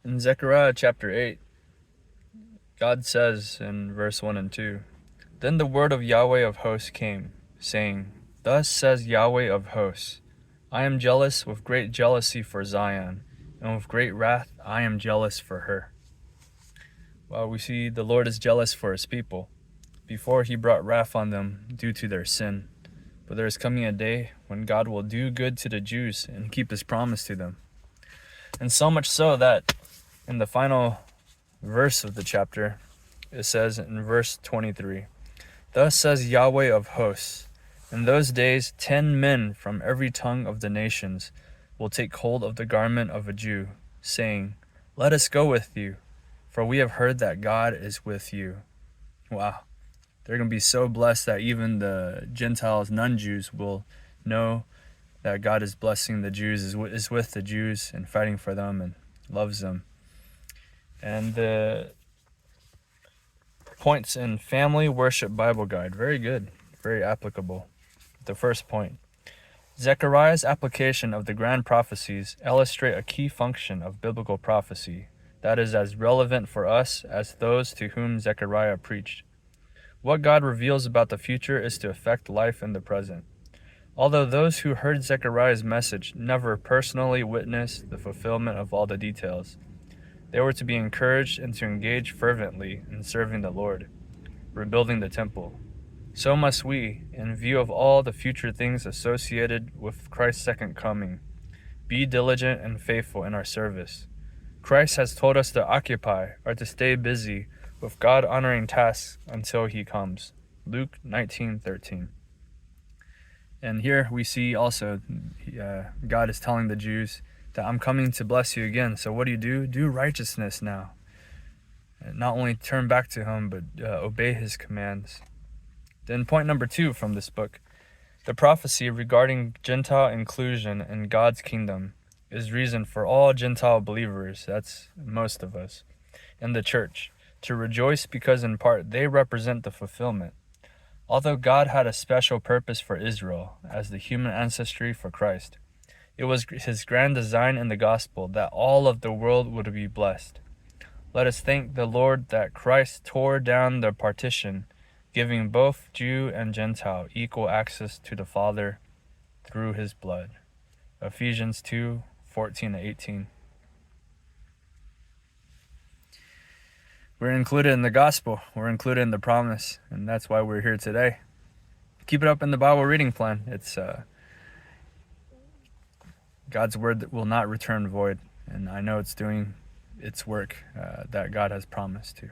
In Zechariah chapter 8, God says in verse 1 and 2, "Then the word of Yahweh of hosts came, saying, Thus says Yahweh of hosts, I am jealous with great jealousy for Zion, and with great wrath I am jealous for her." Well, we see the Lord is jealous for his people. Before he brought wrath on them due to their sin. But there is coming a day when God will do good to the Jews and keep his promise to them. And so much so that in the final verse of the chapter, it says in verse 23, "Thus says Yahweh of hosts, in those days 10 men from every tongue of the nations will take hold of the garment of a Jew, saying, Let us go with you, for we have heard that God is with you." Wow. They're going to be so blessed that even the Gentiles, non-Jews, will know that God is blessing the Jews, is with the Jews and fighting for them and loves them. And the points in Family Worship Bible Guide, very good, very applicable. The first point, Zechariah's application of the grand prophecies illustrate a key function of biblical prophecy that is as relevant for us as those to whom Zechariah preached. What God reveals about the future is to affect life in the present. Although those who heard Zechariah's message never personally witnessed the fulfillment of all the details, they were to be encouraged and to engage fervently in serving the Lord, rebuilding the temple. So must we, in view of all the future things associated with Christ's second coming, be diligent and faithful in our service. Christ has told us to occupy or to stay busy with God-honoring tasks until he comes. Luke 19:13. And here we see also God is telling the Jews that I'm coming to bless you again. So what do? Do righteousness now. And not only turn back to him, but obey his commands. Then point number 2 from this book, the prophecy regarding Gentile inclusion in God's kingdom is reason for all Gentile believers, that's most of us, in the church, to rejoice because in part they represent the fulfillment. Although God had a special purpose for Israel as the human ancestry for Christ, it was his grand design in the gospel that all of the world would be blessed. Let us thank the Lord that Christ tore down the partition, giving both Jew and Gentile equal access to the Father through his blood. Ephesians 2:14-18. We're included in the gospel. We're included in the promise, and that's why we're here today. Keep it up in the Bible reading plan. It's God's word that will not return void, and I know it's doing its work that God has promised to.